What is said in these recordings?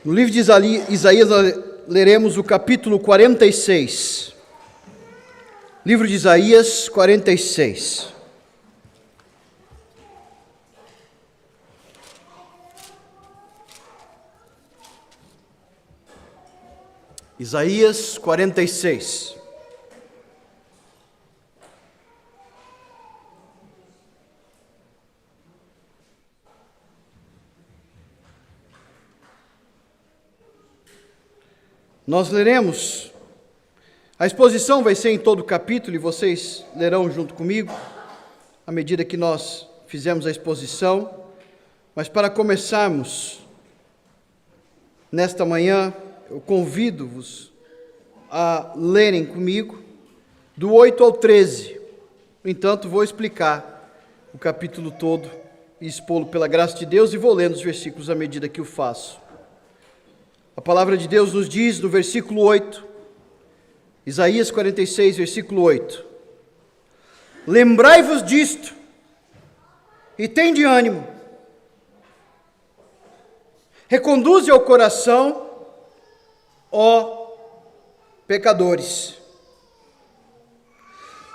No livro de Isaías, leremos o capítulo 46. Livro de Isaías 46. Isaías 46. Nós leremos, a exposição vai ser em todo o capítulo e vocês lerão junto comigo, à medida que nós fizemos a exposição. Mas para começarmos, nesta manhã, eu convido-vos a lerem comigo, do 8 ao 13. No entanto, vou explicar o capítulo todo e expô-lo pela graça de Deus e vou lendo os versículos à medida que o faço. A palavra de Deus nos diz no versículo 8, Isaías 46, versículo 8: Lembrai-vos disto, e tende ânimo, reconduze ao coração, ó pecadores.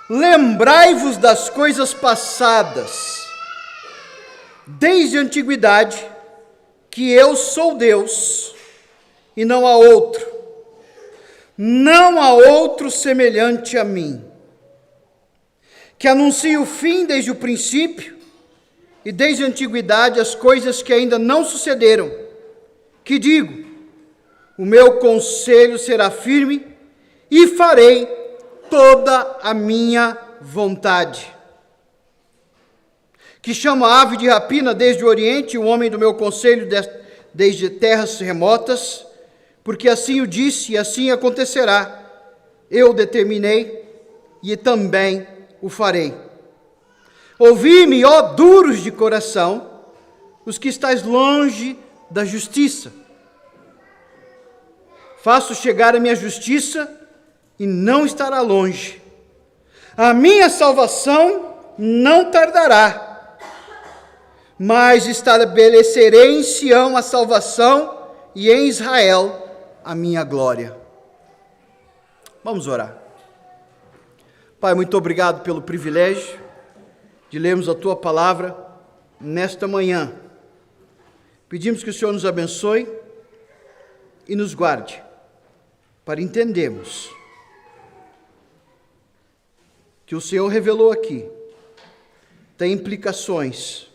Lembrai-vos das coisas passadas, desde a antiguidade, que eu sou Deus, e não há outro, não há outro semelhante a mim, que anuncie o fim desde o princípio, e desde a antiguidade as coisas que ainda não sucederam, que digo, o meu conselho será firme, e farei toda a minha vontade. Que chama a ave de rapina desde o oriente, o homem do meu conselho desde terras remotas, porque assim o disse e assim acontecerá. Eu determinei e também o farei. Ouvi-me, ó duros de coração, os que estáis longe da justiça. Faço chegar a minha justiça e não estará longe. A minha salvação não tardará, mas estabelecerei em Sião a salvação e em Israel a minha glória. Vamos orar. Pai, muito obrigado pelo privilégio de lermos a Tua palavra nesta manhã. Pedimos que o Senhor nos abençoe e nos guarde, para entendermos que o Senhor revelou aqui tem implicações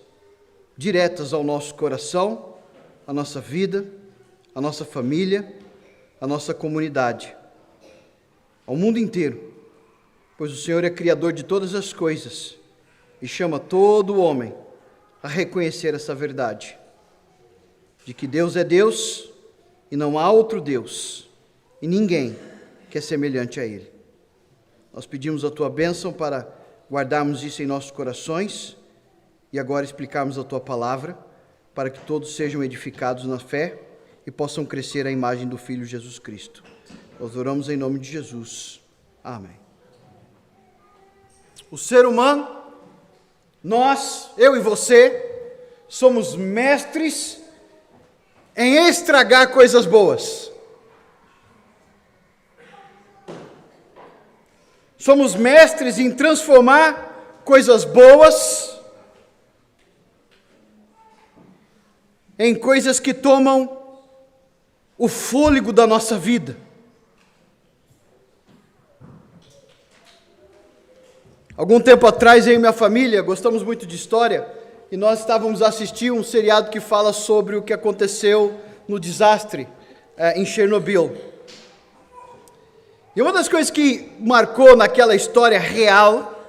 diretas ao nosso coração, à nossa vida, à nossa família, à nossa comunidade, ao mundo inteiro, pois o Senhor é Criador de todas as coisas e chama todo homem a reconhecer essa verdade, de que Deus é Deus e não há outro Deus, e ninguém que é semelhante a Ele. Nós pedimos a Tua bênção para guardarmos isso em nossos corações e agora explicarmos a Tua palavra, para que todos sejam edificados na fé e possam crescer à imagem do Filho Jesus Cristo. Nós oramos em nome de Jesus. Amém. O ser humano, nós, eu e você, somos mestres em estragar coisas boas. Somos mestres em transformar coisas boas em coisas que tomam o fôlego da nossa vida. Algum tempo atrás, eu e minha família gostamos muito de história e nós estávamos a assistir um seriado que fala sobre o que aconteceu no desastre em Chernobyl. E uma das coisas que marcou naquela história real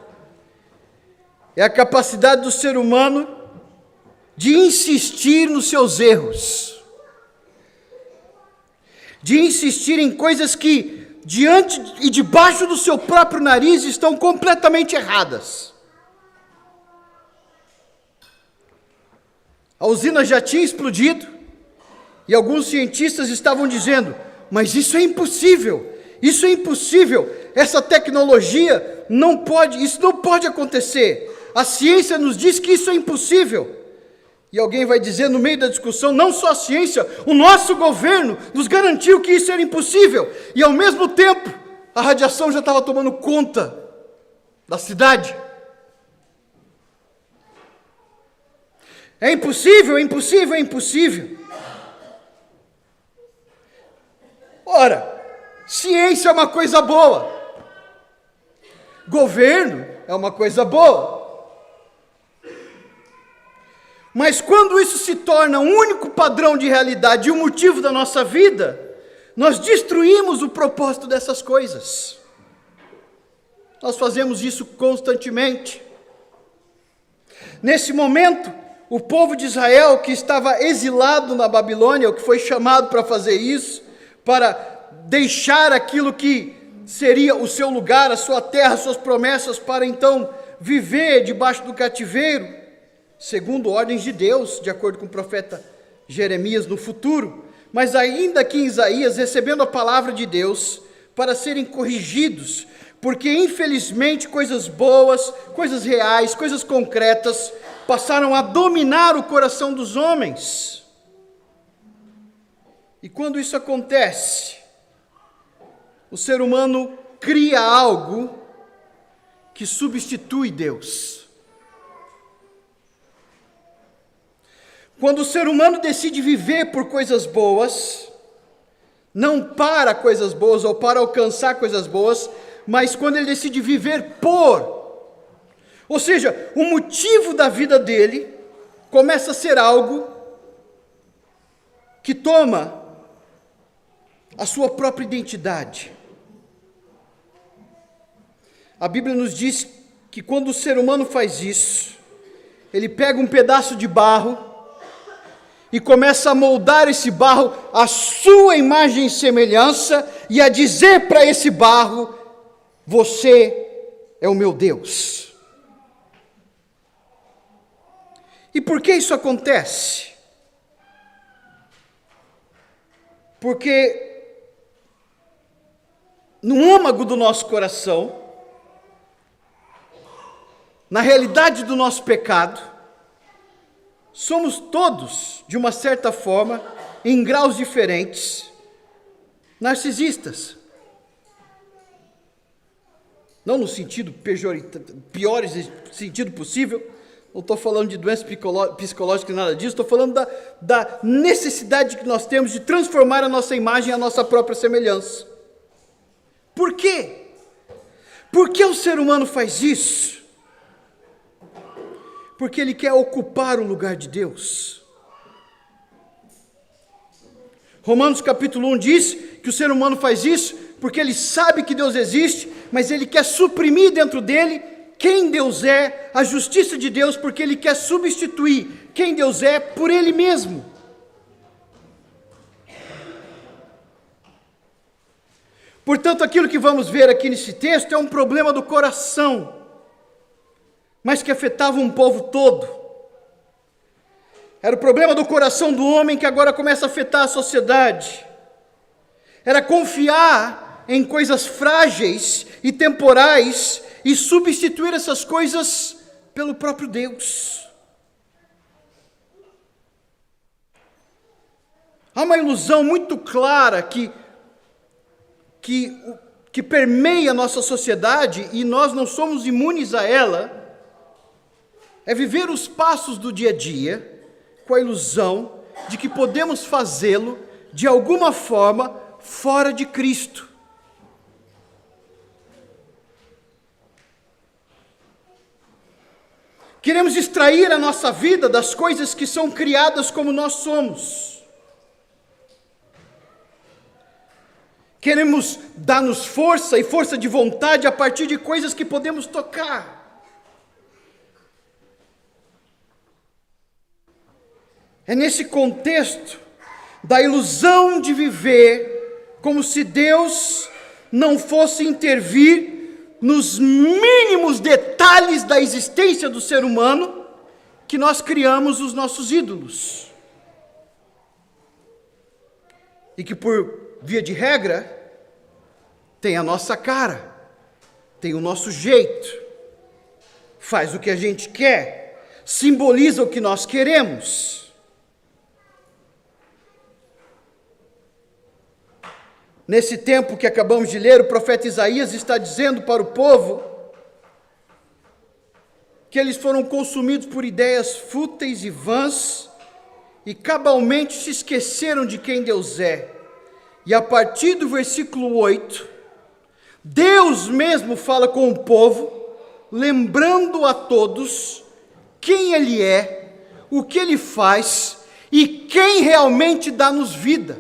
é a capacidade do ser humano de insistir nos seus erros, de insistir em coisas que diante e debaixo do seu próprio nariz estão completamente erradas. A usina já tinha explodido e alguns cientistas estavam dizendo, mas isso é impossível, essa tecnologia isso não pode acontecer, a ciência nos diz que isso é impossível. E alguém vai dizer no meio da discussão, não só a ciência, o nosso governo nos garantiu que isso era impossível. E ao mesmo tempo, a radiação já estava tomando conta da cidade. É impossível, é impossível, é impossível. Ora, ciência é uma coisa boa. Governo é uma coisa boa. Mas quando isso se torna um único padrão de realidade e o motivo da nossa vida, nós destruímos o propósito dessas coisas. Nós fazemos isso constantemente. Nesse momento, o povo de Israel, que estava exilado na Babilônia, o que foi chamado para fazer isso, para deixar aquilo que seria o seu lugar, a sua terra, as suas promessas, para então viver debaixo do cativeiro, segundo ordens de Deus, de acordo com o profeta Jeremias no futuro, mas ainda aqui em Isaías, recebendo a palavra de Deus, para serem corrigidos, porque infelizmente coisas boas, coisas reais, coisas concretas, passaram a dominar o coração dos homens. E quando isso acontece, o ser humano cria algo que substitui Deus. Quando o ser humano decide viver por coisas boas, não para coisas boas ou para alcançar coisas boas, mas quando ele decide viver por, ou seja, o motivo da vida dele começa a ser algo que toma a sua própria identidade. A Bíblia nos diz que quando o ser humano faz isso, ele pega um pedaço de barro e começa a moldar esse barro à sua imagem e semelhança e a dizer para esse barro: você é o meu Deus. E por que isso acontece? Porque no âmago do nosso coração, na realidade do nosso pecado, somos todos, de uma certa forma, em graus diferentes, narcisistas. Não no sentido pior sentido possível, não estou falando de doença psicológica, nada disso, estou falando da necessidade que nós temos de transformar a nossa imagem à nossa própria semelhança. Por quê? Por que o ser humano faz isso? Porque ele quer ocupar o lugar de Deus. Romanos capítulo 1 diz que o ser humano faz isso porque ele sabe que Deus existe, mas ele quer suprimir dentro dele quem Deus é, a justiça de Deus, porque ele quer substituir quem Deus é por ele mesmo. Portanto, aquilo que vamos ver aqui nesse texto é um problema do coração, mas que afetava um povo todo. Era o problema do coração do homem que agora começa a afetar a sociedade. Era confiar em coisas frágeis e temporais e substituir essas coisas pelo próprio Deus. Há uma ilusão muito clara que permeia a nossa sociedade, e nós não somos imunes a ela, é viver os passos do dia a dia com a ilusão de que podemos fazê-lo de alguma forma fora de Cristo. Queremos extrair a nossa vida das coisas que são criadas como nós somos. Queremos dar-nos força e força de vontade a partir de coisas que podemos tocar. É nesse contexto da ilusão de viver como se Deus não fosse intervir nos mínimos detalhes da existência do ser humano, que nós criamos os nossos ídolos. E que, por via de regra, tem a nossa cara, tem o nosso jeito, faz o que a gente quer, simboliza o que nós queremos. Nesse tempo que acabamos de ler, o profeta Isaías está dizendo para o povo que eles foram consumidos por ideias fúteis e vãs e cabalmente se esqueceram de quem Deus é. E a partir do versículo 8, Deus mesmo fala com o povo, lembrando a todos quem Ele é, o que Ele faz e quem realmente dá-nos vida.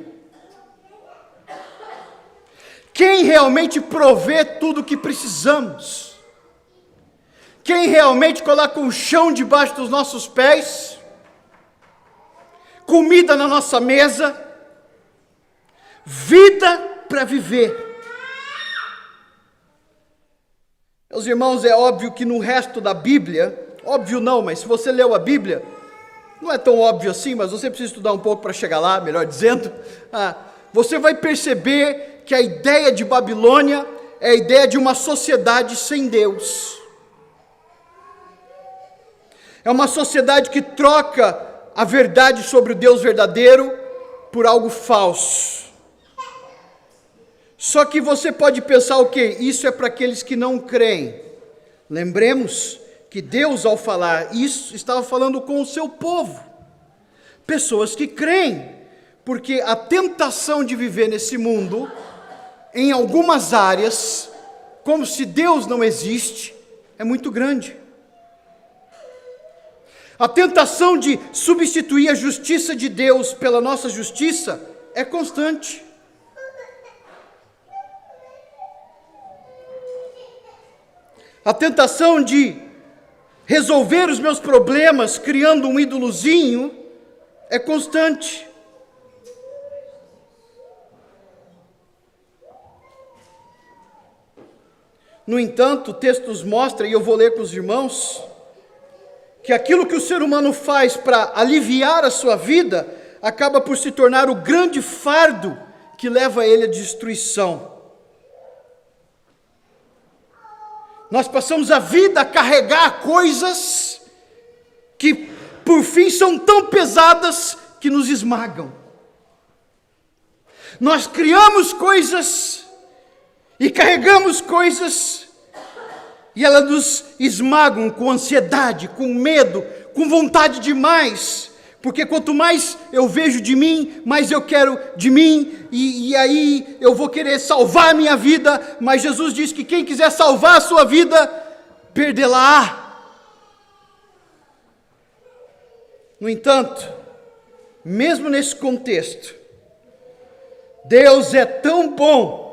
Quem realmente provê tudo o que precisamos. Quem realmente coloca o chão debaixo dos nossos pés, comida na nossa mesa, vida para viver. Meus irmãos, é óbvio que no resto da Bíblia, óbvio não, mas se você leu a Bíblia, não é tão óbvio assim, mas você precisa estudar um pouco para chegar lá, melhor dizendo, você vai perceber que a ideia de Babilônia é a ideia de uma sociedade sem Deus. É uma sociedade que troca a verdade sobre o Deus verdadeiro por algo falso. Só que você pode pensar o quê? Isso é para aqueles que não creem. Lembremos que Deus, ao falar isso, estava falando com o seu povo. Pessoas que creem, porque a tentação de viver nesse mundo, em algumas áreas, como se Deus não existe, é muito grande. A tentação de substituir a justiça de Deus pela nossa justiça é constante. A tentação de resolver os meus problemas criando um ídolozinho é constante. No entanto, o texto nos mostra, e eu vou ler com os irmãos, que aquilo que o ser humano faz para aliviar a sua vida, acaba por se tornar o grande fardo que leva ele à destruição. Nós passamos a vida a carregar coisas que, por fim, são tão pesadas que nos esmagam. Nós criamos coisas e carregamos coisas e elas nos esmagam com ansiedade, com medo, com vontade de mais. Porque quanto mais eu vejo de mim, mais eu quero de mim, e aí eu vou querer salvar a minha vida, mas Jesus diz que quem quiser salvar a sua vida, perdê-la-á. No entanto, mesmo nesse contexto, Deus é tão bom,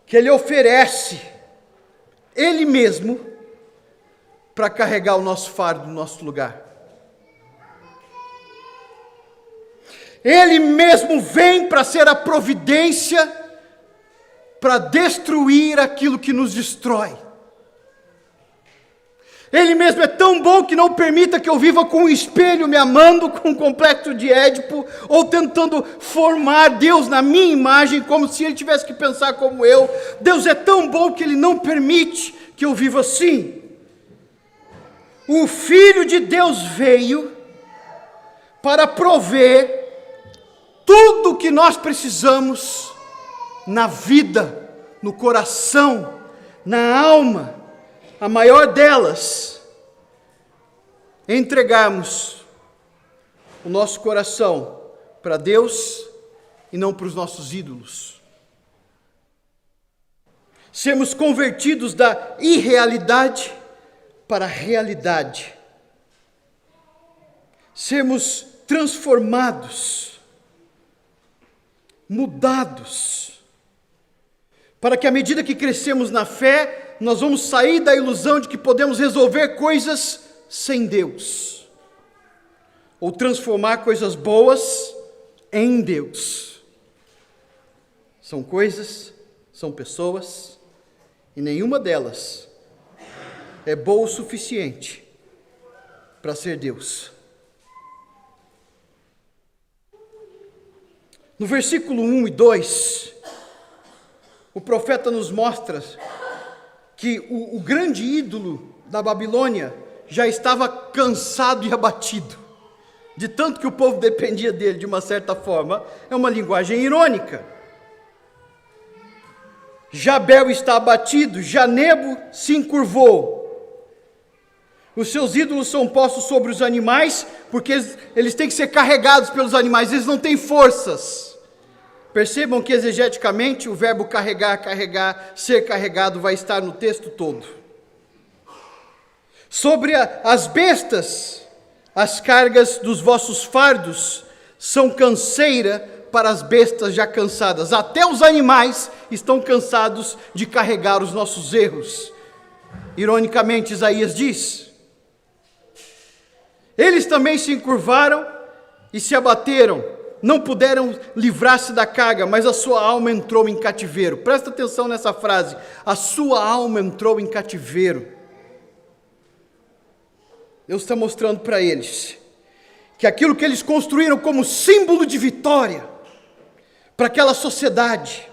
que Ele oferece Ele mesmo para carregar o nosso fardo no nosso lugar. Ele mesmo vem para ser a providência para destruir aquilo que nos destrói. Ele mesmo é tão bom que não permita que eu viva com um espelho me amando, com um complexo de Édipo, ou tentando formar Deus na minha imagem, como se Ele tivesse que pensar como eu. Deus é tão bom que Ele não permite que eu viva assim. O Filho de Deus veio para prover tudo o que nós precisamos na vida, no coração, na alma. A maior delas é entregarmos o nosso coração para Deus e não para os nossos ídolos. Sermos convertidos da irrealidade para a realidade. Sermos transformados, mudados, para que à medida que crescemos na fé, nós vamos sair da ilusão de que podemos resolver coisas sem Deus, ou transformar coisas boas em Deus. São coisas, são pessoas, e nenhuma delas é boa o suficiente para ser Deus. No versículo 1 e 2, o profeta nos mostra que o grande ídolo da Babilônia já estava cansado e abatido, de tanto que o povo dependia dele de uma certa forma. É uma linguagem irônica. Jabel está abatido, já Nebo se encurvou. Os seus ídolos são postos sobre os animais, porque eles têm que ser carregados pelos animais, eles não têm forças. Percebam que exegeticamente o verbo carregar, carregar, ser carregado vai estar no texto todo. Sobre as bestas, as cargas dos vossos fardos são canseira para as bestas já cansadas. Até os animais estão cansados de carregar os nossos erros. Ironicamente, Isaías diz: eles também se encurvaram e se abateram, não puderam livrar-se da carga, mas a sua alma entrou em cativeiro. Presta atenção nessa frase: a sua alma entrou em cativeiro. Deus está mostrando para eles que aquilo que eles construíram como símbolo de vitória para aquela sociedade,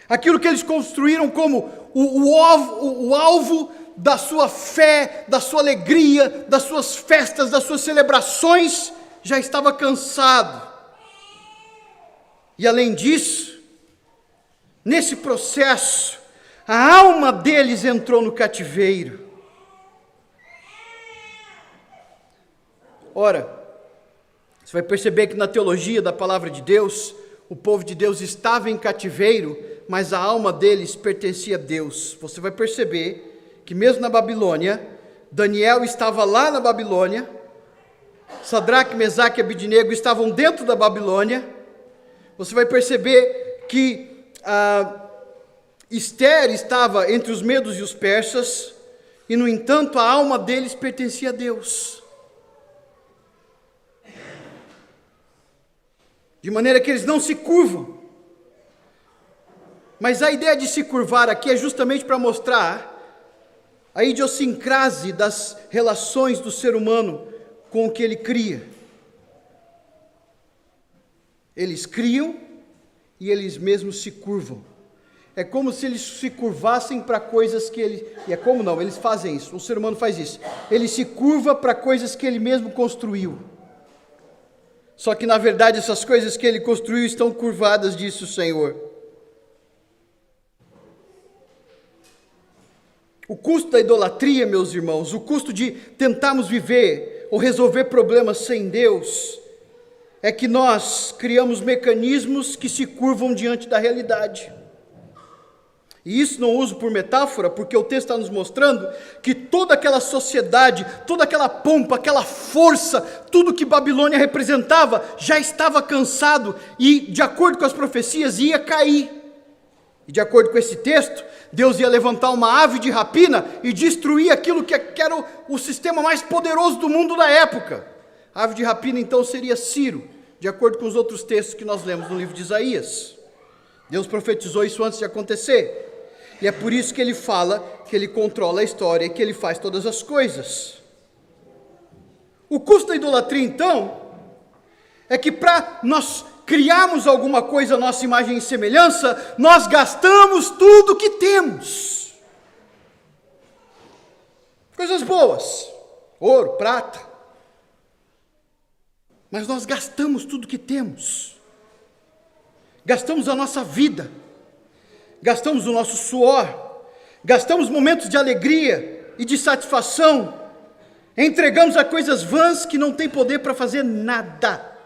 aquilo que eles construíram como o alvo da sua fé, da sua alegria, das suas festas, das suas celebrações, já estava cansado. E além disso, nesse processo, a alma deles entrou no cativeiro. Ora, você vai perceber que na teologia da palavra de Deus, o povo de Deus estava em cativeiro, mas a alma deles pertencia a Deus. Você vai perceber que mesmo na Babilônia, Daniel estava lá na Babilônia, Sadraque, Mesaque e Abidnego estavam dentro da Babilônia. Você vai perceber que Ester estava entre os medos e os persas, e no entanto a alma deles pertencia a Deus. De maneira que eles não se curvam. Mas a ideia de se curvar aqui é justamente para mostrar a idiosincrase das relações do ser humano com o que ele cria. Eles criam e eles mesmos se curvam. É como se eles se curvassem para coisas que ele... E é como não, eles fazem isso, o ser humano faz isso. Ele se curva para coisas que ele mesmo construiu. Só que na verdade essas coisas que ele construiu estão curvadas, disse o Senhor. O custo da idolatria, meus irmãos, o custo de tentarmos viver ou resolver problemas sem Deus, é que nós criamos mecanismos que se curvam diante da realidade. E isso não uso por metáfora, porque o texto está nos mostrando que toda aquela sociedade, toda aquela pompa, aquela força, tudo que Babilônia representava, já estava cansado e, de acordo com as profecias, ia cair. E de acordo com esse texto, Deus ia levantar uma ave de rapina e destruir aquilo que era o sistema mais poderoso do mundo da época. A ave de rapina então seria Ciro, de acordo com os outros textos que nós lemos no livro de Isaías. Deus profetizou isso antes de acontecer. E é por isso que ele fala que ele controla a história e que ele faz todas as coisas. O custo da idolatria, então, é que para nós criarmos alguma coisa à nossa imagem e semelhança, nós gastamos tudo que temos. Coisas boas, ouro, prata. Mas nós gastamos tudo que temos. Gastamos a nossa vida. Gastamos o nosso suor, gastamos momentos de alegria e de satisfação, entregamos a coisas vãs que não têm poder para fazer nada.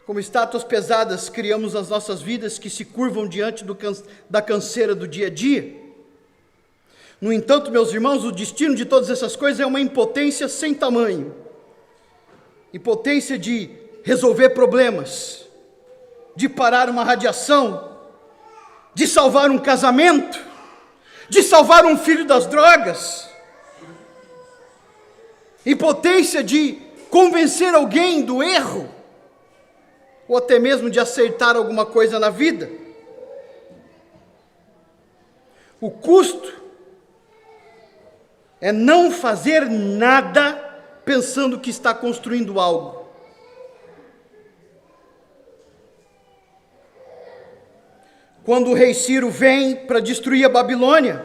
Como estátuas pesadas, criamos as nossas vidas que se curvam diante da canseira do dia a dia. No entanto, meus irmãos, o destino de todas essas coisas é uma impotência sem tamanho. Impotência de resolver problemas, de parar uma radiação, de salvar um casamento, de salvar um filho das drogas, impotência de convencer alguém do erro, ou até mesmo de acertar alguma coisa na vida. O custo é não fazer nada pensando que está construindo algo. Quando o rei Ciro vem para destruir a Babilônia,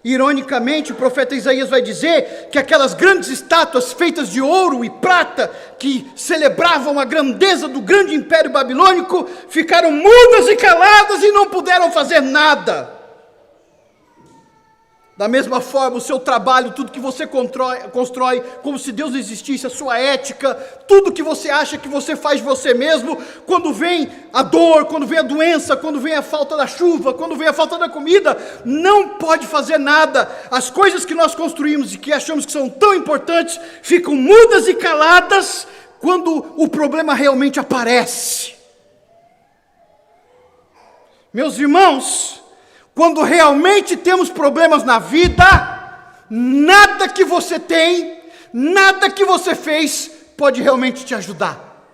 Ironicamente, o profeta Isaías vai dizer que aquelas grandes estátuas feitas de ouro e prata, que celebravam a grandeza do grande império babilônico, ficaram mudas e caladas e não puderam fazer nada. Da mesma forma, o seu trabalho, tudo que você constrói, como se Deus não existisse, a sua ética, tudo que você acha que você faz de você mesmo, quando vem a dor, quando vem a doença, quando vem a falta da chuva, quando vem a falta da comida, não pode fazer nada. As coisas que nós construímos e que achamos que são tão importantes, ficam mudas e caladas quando o problema realmente aparece. Meus irmãos, quando realmente temos problemas na vida, nada que você tem, nada que você fez, pode realmente te ajudar.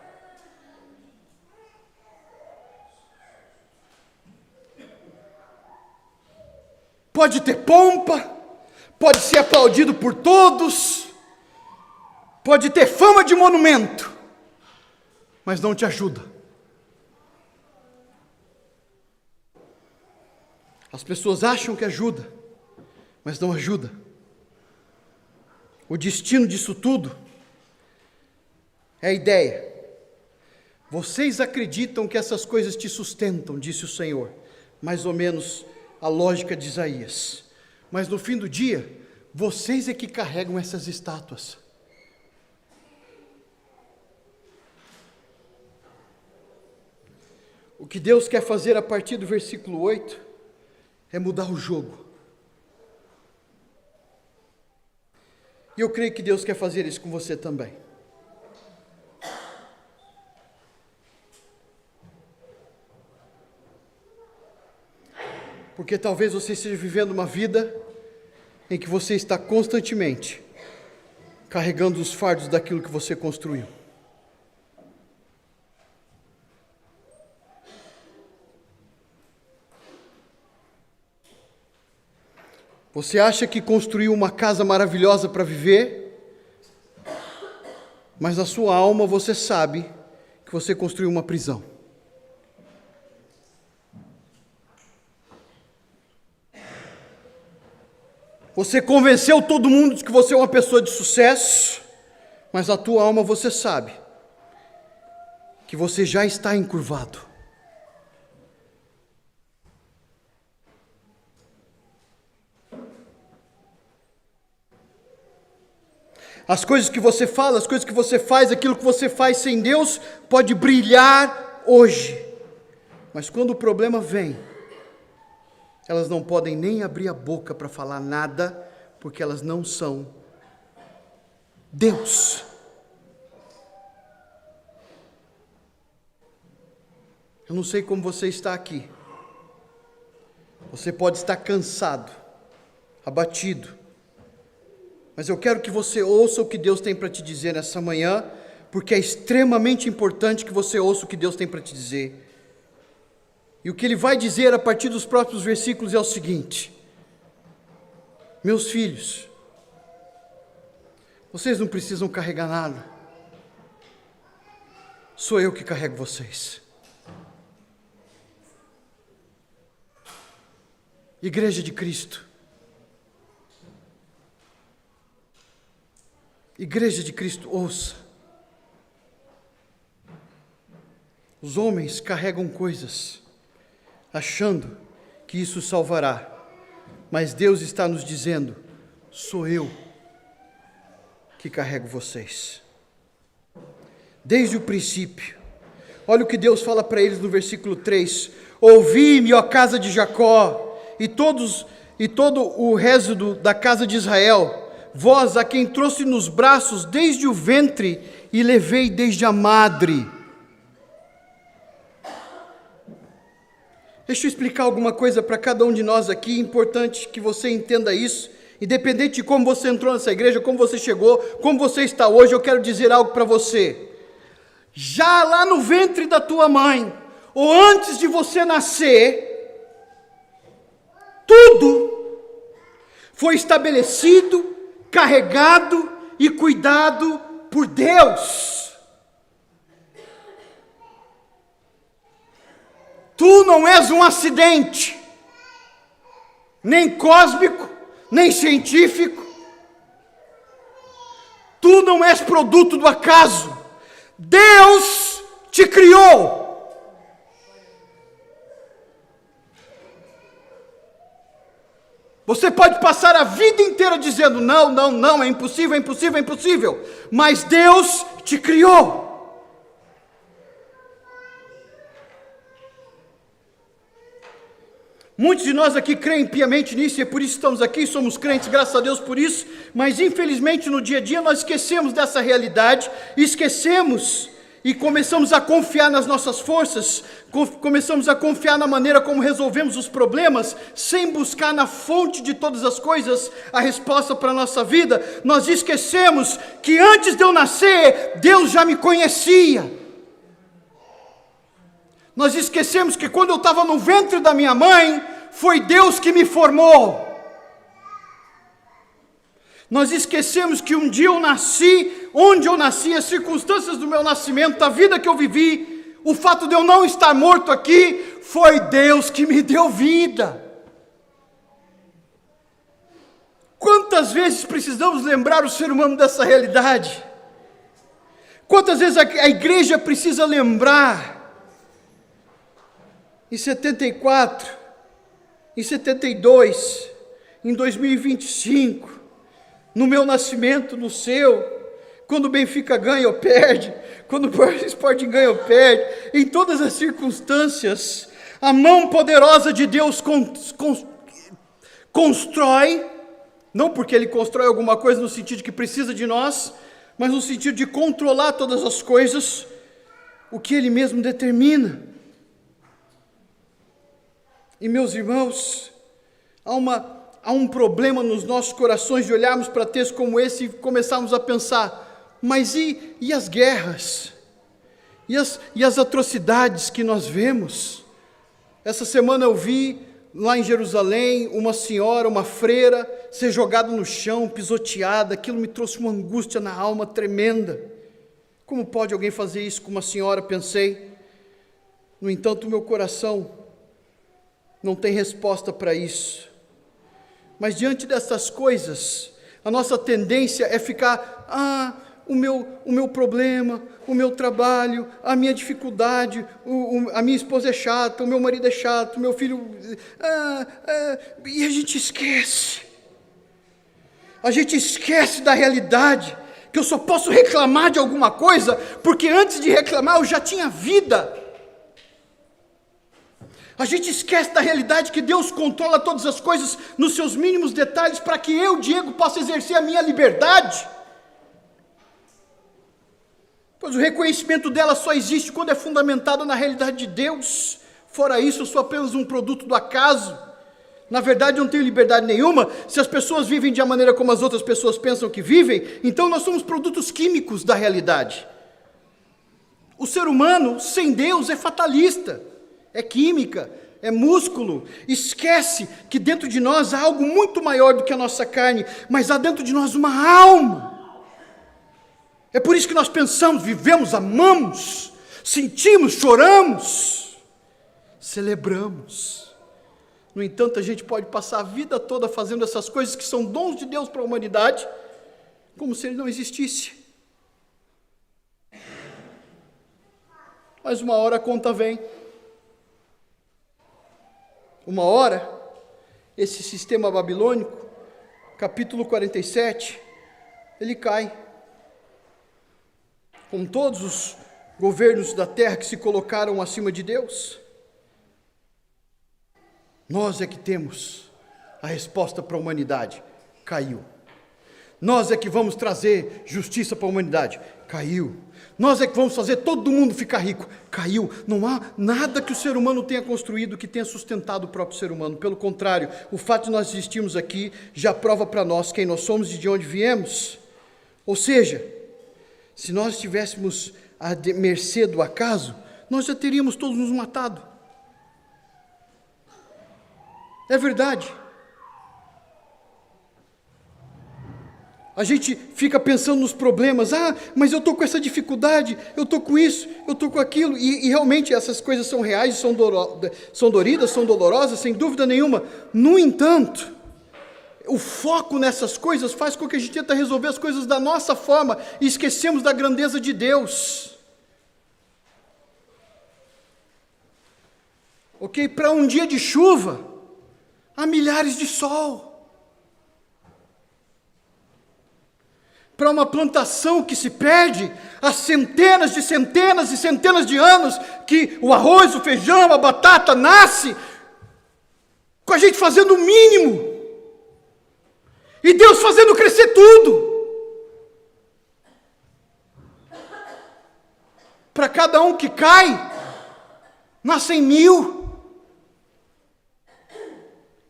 Pode ter pompa, pode ser aplaudido por todos, pode ter fama de monumento, mas não te ajuda. As pessoas acham que ajuda, mas não ajuda. O destino disso tudo é a ideia. Vocês acreditam que essas coisas te sustentam, disse o Senhor. Mais ou menos a lógica de Isaías. Mas no fim do dia, vocês é que carregam essas estátuas. O que Deus quer fazer a partir do versículo 8 é mudar o jogo. E eu creio que Deus quer fazer isso com você também. Porque talvez você esteja vivendo uma vida em que você está constantemente carregando os fardos daquilo que você construiu. Você acha que construiu uma casa maravilhosa para viver, mas na sua alma você sabe que você construiu uma prisão. Você convenceu todo mundo de que você é uma pessoa de sucesso, mas na tua alma você sabe que você já está encurvado. As coisas que você fala, as coisas que você faz, aquilo que você faz sem Deus, pode brilhar hoje. Mas quando o problema vem, elas não podem nem abrir a boca para falar nada, porque elas não são Deus. Eu não sei como você está aqui. Você pode estar cansado, abatido. Mas eu quero que você ouça o que Deus tem para te dizer nessa manhã, porque é extremamente importante que você ouça o que Deus tem para te dizer. E o que Ele vai dizer a partir dos próprios versículos é o seguinte: meus filhos, vocês não precisam carregar nada. Sou eu que carrego vocês. Igreja de Cristo. Igreja de Cristo, ouça. Os homens carregam coisas, achando que isso salvará. Mas Deus está nos dizendo: sou eu que carrego vocês. Desde o princípio. Olha o que Deus fala para eles no versículo 3. Ouvi-me, ó casa de Jacó, e todo o resto da casa de Israel, vós a quem trouxe nos braços desde o ventre e levei desde a madre. Deixa eu explicar alguma coisa para cada um de nós aqui, é importante que você entenda isso, independente de como você entrou nessa igreja, como você chegou, como você está hoje, eu quero dizer algo para você. Já lá no ventre da tua mãe, ou antes de você nascer, tudo foi estabelecido, carregado e cuidado por Deus. Tu não és um acidente, nem cósmico, nem científico. Tu não és produto do acaso. Deus te criou. Você pode passar a vida inteira dizendo, não, não, não, é impossível, é impossível, é impossível. Mas Deus te criou. Muitos de nós aqui creem piamente nisso, e é por isso que estamos aqui, somos crentes, graças a Deus por isso, mas infelizmente no dia a dia nós esquecemos dessa realidade, esquecemos e começamos a confiar nas nossas forças, começamos a confiar na maneira como resolvemos os problemas, sem buscar na fonte de todas as coisas a resposta para a nossa vida. Nós esquecemos que antes de eu nascer, Deus já me conhecia. Nós esquecemos que quando eu estava no ventre da minha mãe, foi Deus que me formou. Nós esquecemos que um dia eu nasci, onde eu nasci, as circunstâncias do meu nascimento, a vida que eu vivi, o fato de eu não estar morto aqui, foi Deus que me deu vida. Quantas vezes precisamos lembrar o ser humano dessa realidade? Quantas vezes a igreja precisa lembrar? Em 74, em 72, em 2025, no meu nascimento, no seu, quando o Benfica ganha ou perde, quando o Sporting ganha ou perde, em todas as circunstâncias, a mão poderosa de Deus constrói, não porque Ele constrói alguma coisa no sentido de que precisa de nós, mas no sentido de controlar todas as coisas, o que Ele mesmo determina. E meus irmãos, há um problema nos nossos corações de olharmos para textos como esse e começarmos a pensar, mas e as guerras? E as atrocidades que nós vemos? Essa semana eu vi lá em Jerusalém uma senhora, uma freira, ser jogada no chão, pisoteada. Aquilo me trouxe uma angústia na alma tremenda. Como pode alguém fazer isso com uma senhora? Pensei. No entanto, o meu coração não tem resposta para isso. Mas diante dessas coisas, a nossa tendência é ficar, o meu problema, o meu trabalho, a minha dificuldade, a minha esposa é chata, o meu marido é chato, o meu filho... e a gente esquece. A gente esquece da realidade, que eu só posso reclamar de alguma coisa, porque antes de reclamar eu já tinha vida. A gente esquece da realidade que Deus controla todas as coisas nos seus mínimos detalhes para que eu, Diego, possa exercer a minha liberdade. Pois o reconhecimento dela só existe quando é fundamentado na realidade de Deus. Fora isso, eu sou apenas um produto do acaso. Na verdade, eu não tenho liberdade nenhuma. Se as pessoas vivem de uma maneira como as outras pessoas pensam que vivem, então nós somos produtos químicos da realidade. O ser humano, sem Deus, é fatalista. É química, é músculo. Esquece que dentro de nós há algo muito maior do que a nossa carne, mas há dentro de nós uma alma. É por isso que nós pensamos, vivemos, amamos, sentimos, choramos, celebramos. No entanto, a gente pode passar a vida toda fazendo essas coisas que são dons de Deus para a humanidade, como se Ele não existisse. Mas uma hora a conta vem. Uma hora, esse sistema babilônico, capítulo 47, ele cai. Com todos os governos da terra que se colocaram acima de Deus, nós é que temos a resposta para a humanidade. Caiu. Nós é que vamos trazer justiça para a humanidade. Caiu. Nós é que vamos fazer todo mundo ficar rico. Caiu. Não há nada que o ser humano tenha construído que tenha sustentado o próprio ser humano. Pelo contrário, o fato de nós existirmos aqui já prova para nós quem nós somos e de onde viemos. Ou seja, se nós estivéssemos à mercê do acaso, nós já teríamos todos nos matado. É verdade. A gente fica pensando nos problemas, mas eu estou com essa dificuldade, eu estou com isso, eu estou com aquilo, e realmente essas coisas são reais, são doridas, são dolorosas, sem dúvida nenhuma. No entanto, o foco nessas coisas faz com que a gente tente resolver as coisas da nossa forma e esquecemos da grandeza de Deus. Ok? Para um dia de chuva, há milhares de sol. Para uma plantação que se perde, há centenas e centenas de anos, que o arroz, o feijão, a batata nasce, com a gente fazendo o mínimo, e Deus fazendo crescer tudo. Para cada um que cai, nascem 1000.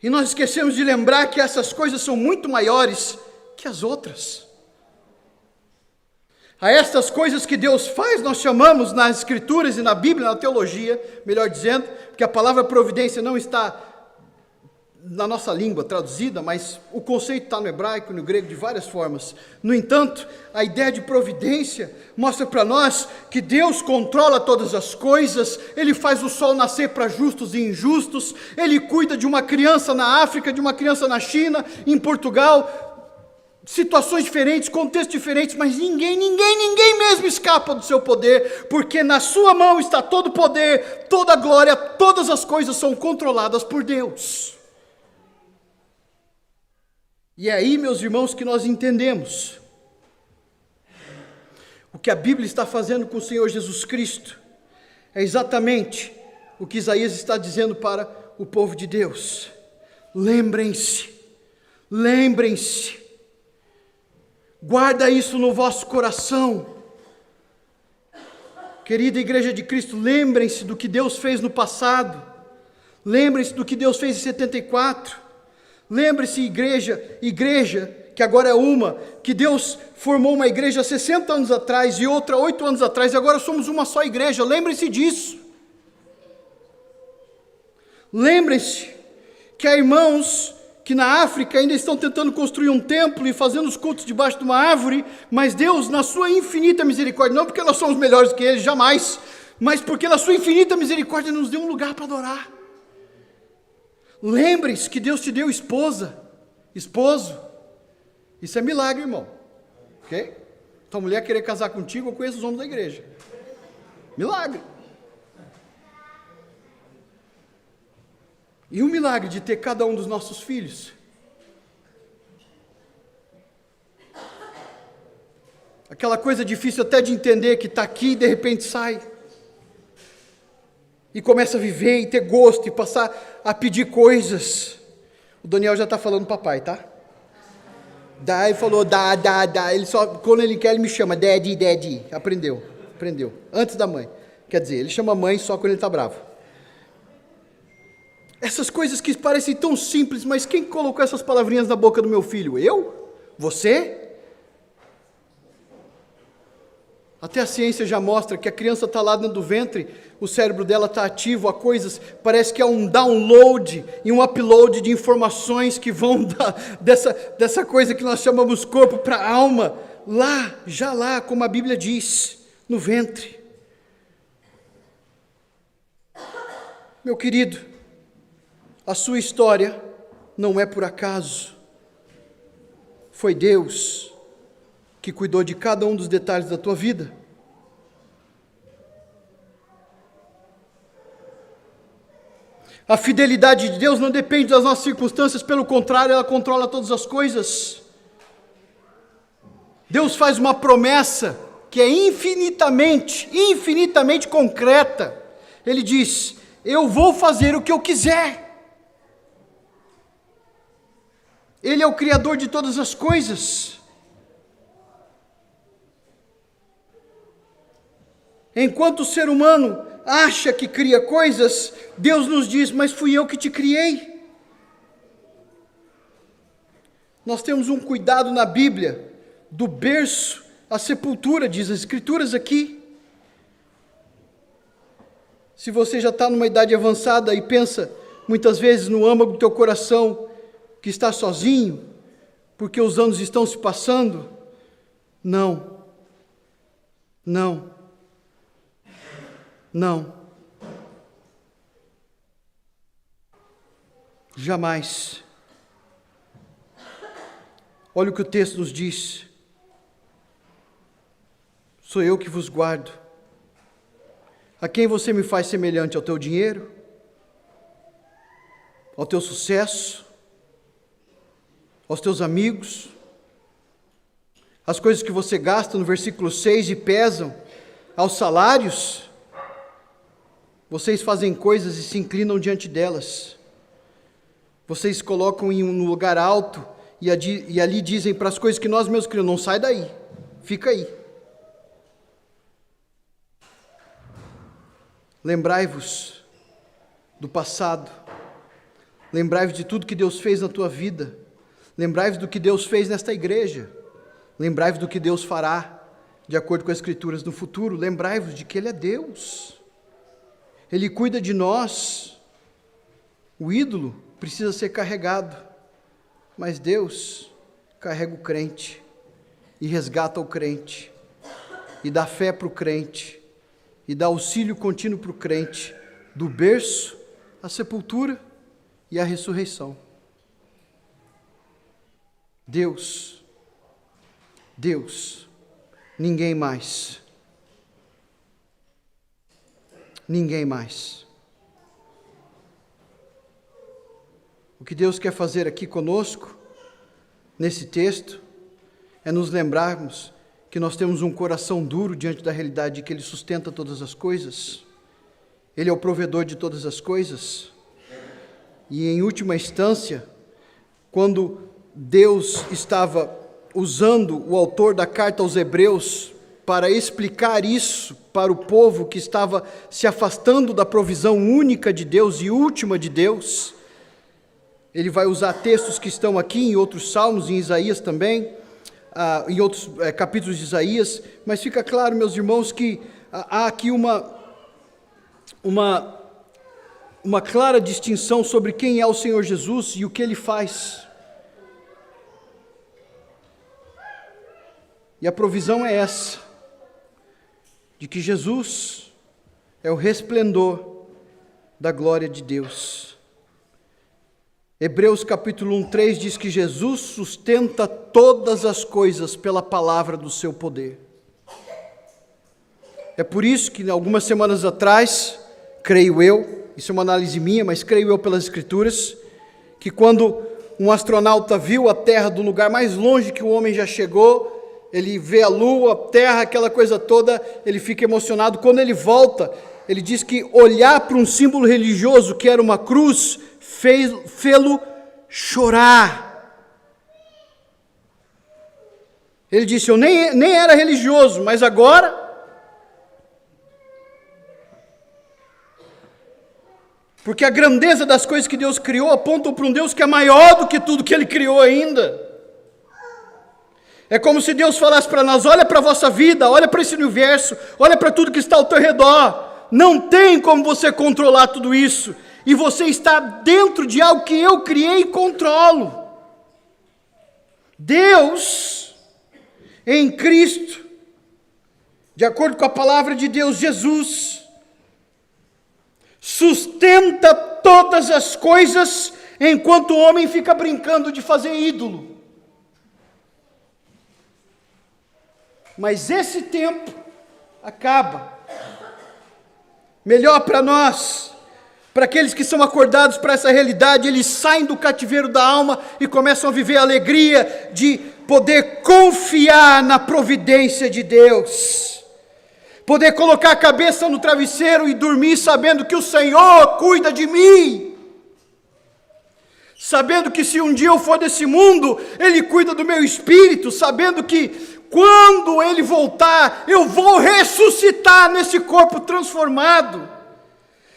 E nós esquecemos de lembrar que essas coisas são muito maiores que as outras. A estas coisas que Deus faz, nós chamamos nas Escrituras e na Bíblia, na teologia, melhor dizendo, porque a palavra providência não está na nossa língua traduzida, mas o conceito está no hebraico, no grego, de várias formas. No entanto, a ideia de providência mostra para nós que Deus controla todas as coisas, Ele faz o sol nascer para justos e injustos, Ele cuida de uma criança na África, de uma criança na China, em Portugal, situações diferentes, contextos diferentes, mas ninguém mesmo escapa do seu poder, porque na sua mão está todo o poder, toda a glória, todas as coisas são controladas por Deus. E é aí, meus irmãos, que nós entendemos o que a Bíblia está fazendo com o Senhor Jesus Cristo. É exatamente o que Isaías está dizendo para o povo de Deus. Lembrem-se, guarda isso no vosso coração. Querida Igreja de Cristo, lembrem-se do que Deus fez no passado, lembrem-se do que Deus fez em 74, lembre-se, igreja, que agora é uma, que Deus formou uma igreja há 60 anos atrás e outra 8 anos atrás, e agora somos uma só igreja, lembrem-se disso. Lembrem-se que há irmãos que na África ainda estão tentando construir um templo e fazendo os cultos debaixo de uma árvore, mas Deus, na sua infinita misericórdia, não porque nós somos melhores que eles, jamais, mas porque na sua infinita misericórdia nos deu um lugar para adorar. Lembre-se que Deus te deu esposo. Isso é milagre, irmão. Ok? Tua mulher querer casar contigo, eu conheço os homens da igreja. Milagre. E o milagre de ter cada um dos nossos filhos. Aquela coisa difícil até de entender, que está aqui e de repente sai. E começa a viver e ter gosto e passar a pedir coisas. O Daniel já está falando papai, tá? Daí ele falou, dá. Ele só, quando ele quer, ele me chama, daddy. Aprendeu. Antes da mãe. Quer dizer, ele chama mãe só quando ele está bravo. Essas coisas que parecem tão simples, mas quem colocou essas palavrinhas na boca do meu filho? Eu? Você? Até a ciência já mostra que a criança está lá dentro do ventre, o cérebro dela está ativo a coisas, parece que é um download e um upload de informações que vão dessa coisa que nós chamamos corpo para a alma, já lá, como a Bíblia diz, no ventre. Meu querido, a sua história não é por acaso. Foi Deus que cuidou de cada um dos detalhes da tua vida. A fidelidade de Deus não depende das nossas circunstâncias, pelo contrário, ela controla todas as coisas. Deus faz uma promessa que é infinitamente concreta. Ele diz: eu vou fazer o que eu quiser. Ele é o Criador de todas as coisas. Enquanto o ser humano acha que cria coisas, Deus nos diz, mas fui eu que te criei. Nós temos um cuidado na Bíblia, do berço à sepultura, diz as Escrituras aqui. Se você já está numa idade avançada e pensa muitas vezes no âmago do teu coração que está sozinho, porque os anos estão se passando, não. Jamais. Olha o que o texto nos diz. Sou eu que vos guardo. A quem você me faz semelhante? Ao teu dinheiro? Ao teu sucesso? Aos teus amigos? As coisas que você gasta no versículo 6 e pesam? Aos salários? Vocês fazem coisas e se inclinam diante delas. Vocês colocam em um lugar alto e ali dizem para as coisas que nós mesmos criamos: não sai daí, fica aí. Lembrai-vos do passado. Lembrai-vos de tudo que Deus fez na tua vida. Lembrai-vos do que Deus fez nesta igreja. Lembrai-vos do que Deus fará, de acordo com as Escrituras, no futuro. Lembrai-vos de que Ele é Deus. Ele cuida de nós. O ídolo precisa ser carregado, mas Deus carrega o crente e resgata o crente e dá fé para o crente e dá auxílio contínuo para o crente, do berço à sepultura e à ressurreição. Deus, ninguém mais. Ninguém mais. O que Deus quer fazer aqui conosco, nesse texto, é nos lembrarmos que nós temos um coração duro diante da realidade de que Ele sustenta todas as coisas, Ele é o provedor de todas as coisas, e em última instância, quando Deus estava usando o autor da carta aos Hebreus para explicar isso para o povo que estava se afastando da provisão única de Deus e última de Deus, ele vai usar textos que estão aqui em outros salmos, em Isaías também, em outros capítulos de Isaías, mas fica claro, meus irmãos, que há aqui uma clara distinção sobre quem é o Senhor Jesus e o que Ele faz. E a provisão é essa, de que Jesus é o resplendor da glória de Deus. Hebreus capítulo 1:3 diz que Jesus sustenta todas as coisas pela palavra do seu poder. É por isso que algumas semanas atrás, creio eu, isso é uma análise minha, mas creio eu pelas Escrituras, que quando um astronauta viu a Terra do lugar mais longe que o homem já chegou, ele vê a lua, a terra, aquela coisa toda, ele fica emocionado. Quando ele volta, ele diz que olhar para um símbolo religioso, que era uma cruz, fê-lo chorar. Ele disse: eu nem era religioso, mas agora... Porque a grandeza das coisas que Deus criou apontam para um Deus que é maior do que tudo que Ele criou ainda. É como se Deus falasse para nós: olha para a vossa vida, olha para esse universo, olha para tudo que está ao teu redor. Não tem como você controlar tudo isso. E você está dentro de algo que eu criei e controlo. Deus, em Cristo, de acordo com a palavra de Deus, Jesus, sustenta todas as coisas, enquanto o homem fica brincando de fazer ídolo. Mas esse tempo acaba. Melhor para nós, para aqueles que são acordados para essa realidade, eles saem do cativeiro da alma e começam a viver a alegria de poder confiar na providência de Deus. Poder colocar a cabeça no travesseiro e dormir sabendo que o Senhor cuida de mim. Sabendo que se um dia eu for desse mundo, Ele cuida do meu espírito. Sabendo que quando Ele voltar, eu vou ressuscitar nesse corpo transformado.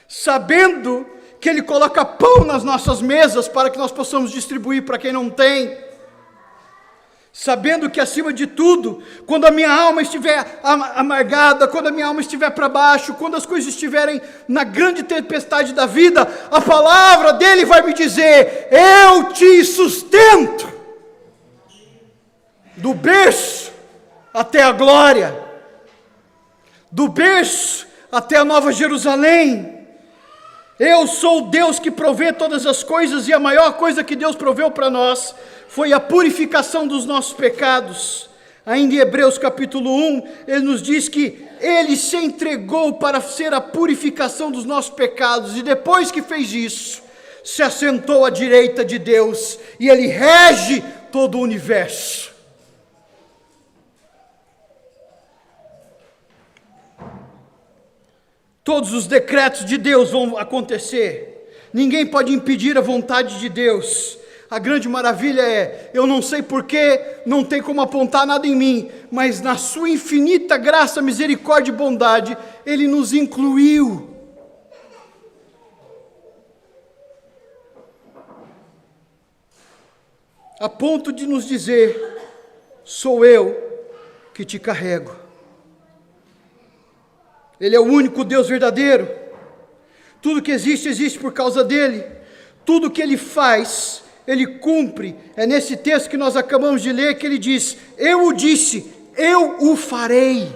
Sabendo que Ele coloca pão nas nossas mesas para que nós possamos distribuir para quem não tem. Sabendo que acima de tudo, quando a minha alma estiver amargada, quando a minha alma estiver para baixo, quando as coisas estiverem na grande tempestade da vida, a palavra dele vai me dizer: eu te sustento, do berço até a glória, do berço até a Nova Jerusalém. Eu sou Deus que provê todas as coisas, e a maior coisa que Deus proveu para nós foi a purificação dos nossos pecados. Ainda em Hebreus capítulo 1, ele nos diz que ele se entregou para ser a purificação dos nossos pecados, e depois que fez isso, se assentou à direita de Deus, e ele rege todo o universo. Todos os decretos de Deus vão acontecer. Ninguém pode impedir a vontade de Deus. A grande maravilha é, eu não sei porquê, não tem como apontar nada em mim, mas na sua infinita graça, misericórdia e bondade, Ele nos incluiu. A ponto de nos dizer, sou eu que te carrego. Ele é o único Deus verdadeiro. Tudo que existe, existe por causa dele. Tudo que ele faz, ele cumpre. É nesse texto que nós acabamos de ler que ele diz, eu o disse, eu o farei.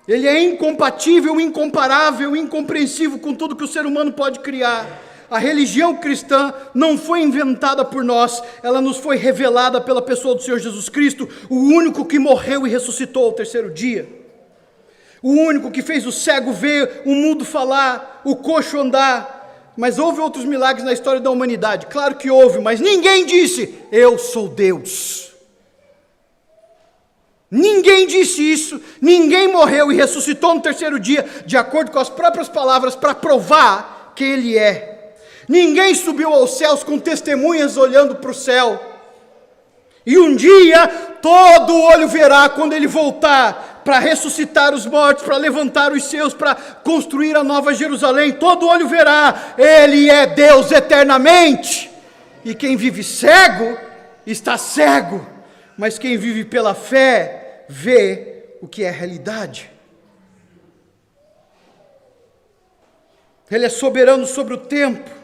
Ele é incompatível, incomparável, incompreensível com tudo que o ser humano pode criar. A religião cristã não foi inventada por nós, ela nos foi revelada pela pessoa do Senhor Jesus Cristo, o único que morreu e ressuscitou ao terceiro dia. O único que fez o cego ver, o mudo falar, o coxo andar. Mas houve outros milagres na história da humanidade, claro que houve, mas ninguém disse, eu sou Deus. Ninguém disse isso, ninguém morreu e ressuscitou no terceiro dia, de acordo com as próprias palavras, para provar que Ele é. Ninguém subiu aos céus com testemunhas olhando para o céu. E um dia todo olho verá quando Ele voltar para ressuscitar os mortos, para levantar os seus, para construir a nova Jerusalém. Todo olho verá, Ele é Deus eternamente. E quem vive cego, está cego. Mas quem vive pela fé, vê o que é realidade. Ele é soberano sobre o tempo.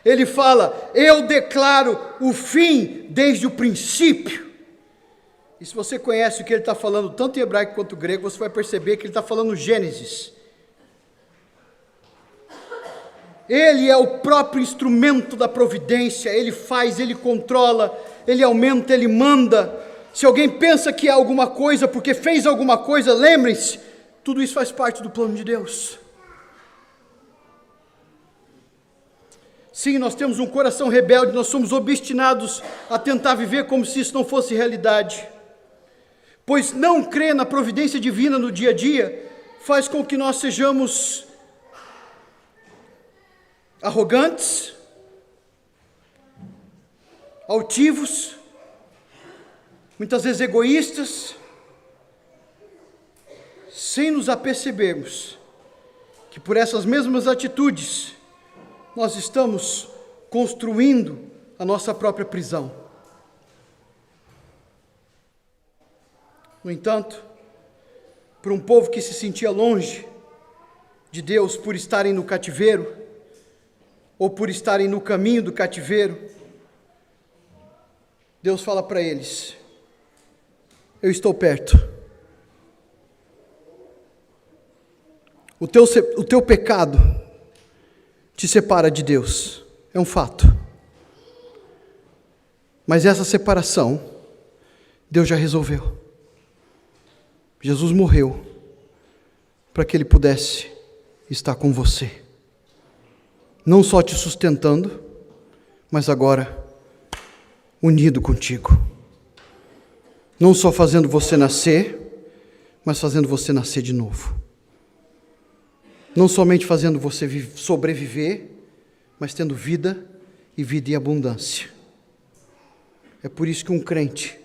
Ele fala, eu declaro o fim desde o princípio. E se você conhece o que ele está falando, tanto em hebraico quanto em grego, você vai perceber que ele está falando Gênesis. Ele é o próprio instrumento da providência, ele faz, ele controla, ele aumenta, ele manda. Se alguém pensa que é alguma coisa, porque fez alguma coisa, lembrem-se, tudo isso faz parte do plano de Deus. Sim, nós temos um coração rebelde, nós somos obstinados a tentar viver como se isso não fosse realidade. Pois não crer na providência divina no dia a dia, faz com que nós sejamos arrogantes, altivos, muitas vezes egoístas, sem nos apercebermos que por essas mesmas atitudes, nós estamos construindo a nossa própria prisão. No entanto, para um povo que se sentia longe de Deus por estarem no cativeiro, ou por estarem no caminho do cativeiro, Deus fala para eles, eu estou perto. O teu pecado te separa de Deus, é um fato. Mas essa separação, Deus já resolveu. Jesus morreu para que Ele pudesse estar com você. Não só te sustentando, mas agora unido contigo. Não só fazendo você nascer, mas fazendo você nascer de novo. Não somente fazendo você sobreviver, mas tendo vida e vida em abundância. É por isso que um crente,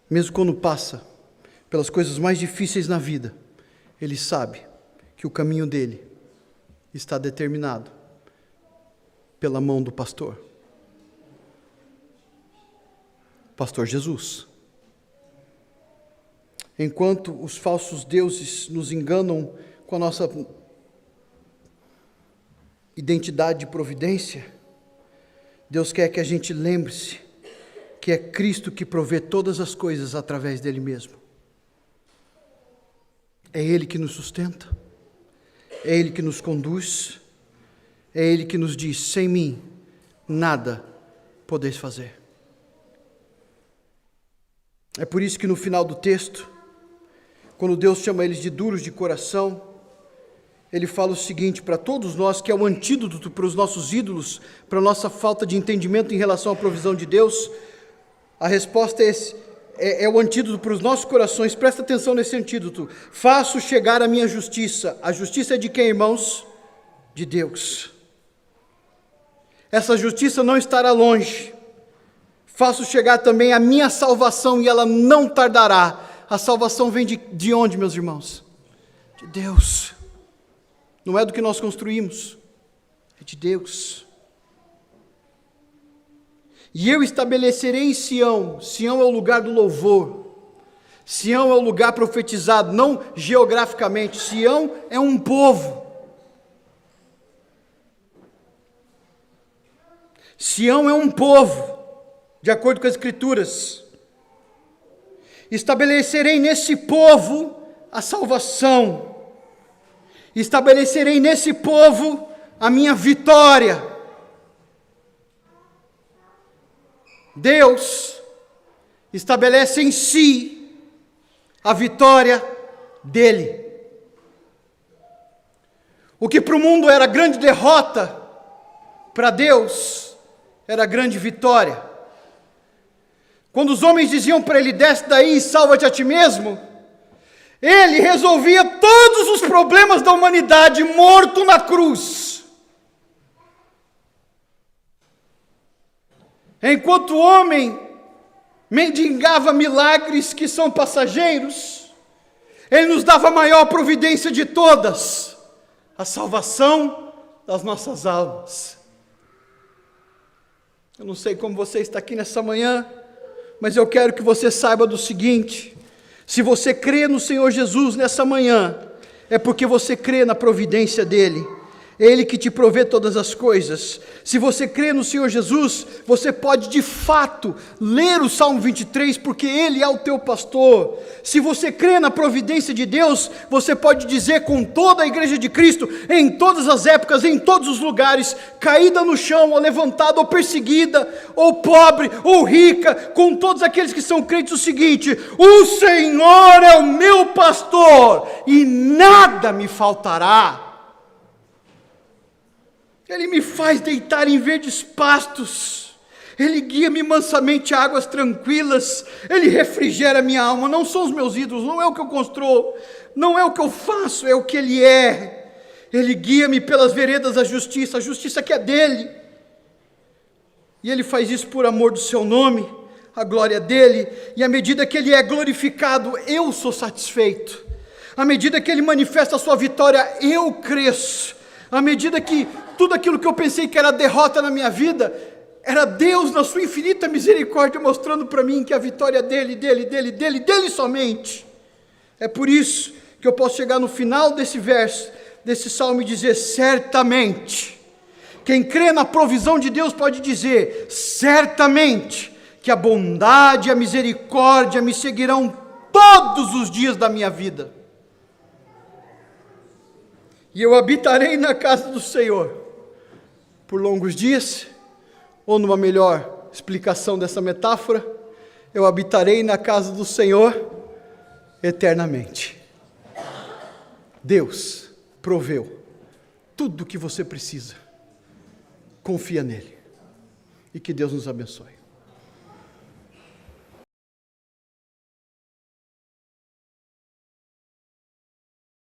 mesmo quando passa pelas coisas mais difíceis na vida, ele sabe que o caminho dele está determinado pela mão do pastor. Pastor Jesus. Enquanto os falsos deuses nos enganam com a nossa identidade de providência, Deus quer que a gente lembre-se que é Cristo que provê todas as coisas através dele mesmo. É Ele que nos sustenta. É Ele que nos conduz, é Ele que nos diz: sem mim, nada podeis fazer. É por isso que no final do texto, quando Deus chama eles de duros de coração, Ele fala o seguinte para todos nós, que é o antídoto para os nossos ídolos, para a nossa falta de entendimento em relação à provisão de Deus. A resposta é esse, é o antídoto para os nossos corações. Presta atenção nesse antídoto: faço chegar a minha justiça. A justiça é de quem, irmãos? De Deus. Essa justiça não estará longe. Faço chegar também a minha salvação, e ela não tardará. A salvação vem de onde, meus irmãos? De Deus. Não é do que nós construímos, é de Deus. E eu estabelecerei em Sião. Sião é o lugar do louvor. Sião é o lugar profetizado, não geograficamente. Sião é um povo. Sião é um povo, de acordo com as Escrituras. Estabelecerei nesse povo a salvação. Estabelecerei nesse povo a minha vitória. Deus estabelece em si a vitória dele. O que para o mundo era grande derrota, para Deus era grande vitória. Quando os homens diziam para ele: desce daí e salva-te a ti mesmo, ele resolvia todos os problemas da humanidade morto na cruz. Enquanto o homem mendigava milagres que são passageiros, ele nos dava a maior providência de todas: a salvação das nossas almas. Eu não sei como você está aqui nessa manhã, mas eu quero que você saiba do seguinte: se você crê no Senhor Jesus nessa manhã, é porque você crê na providência dEle. É Ele que te provê todas as coisas. Se você crê no Senhor Jesus, você pode de fato ler o Salmo 23, porque Ele é o teu pastor. Se você crê na providência de Deus, você pode dizer com toda a igreja de Cristo, em todas as épocas, em todos os lugares, caída no chão, ou levantada, ou perseguida, ou pobre, ou rica, com todos aqueles que são crentes, o seguinte: o Senhor é o meu pastor, e nada me faltará. Ele me faz deitar em verdes pastos, Ele guia-me mansamente a águas tranquilas, Ele refrigera minha alma. Não são os meus ídolos, não é o que eu construo, não é o que eu faço, é o que Ele é. Ele guia-me pelas veredas da justiça, a justiça que é dEle, e Ele faz isso por amor do seu nome, a glória dEle, e à medida que Ele é glorificado, eu sou satisfeito. À medida que Ele manifesta a sua vitória, eu cresço. À medida que tudo aquilo que eu pensei que era derrota na minha vida, era Deus na sua infinita misericórdia mostrando para mim que a vitória é dele somente. É por isso que eu posso chegar no final desse verso, desse salmo, e dizer: certamente. Quem crê na provisão de Deus pode dizer: certamente que a bondade e a misericórdia me seguirão todos os dias da minha vida. E eu habitarei na casa do Senhor por longos dias, ou numa melhor explicação dessa metáfora, eu habitarei na casa do Senhor eternamente. Deus proveu tudo o que você precisa. Confia nele. E que Deus nos abençoe.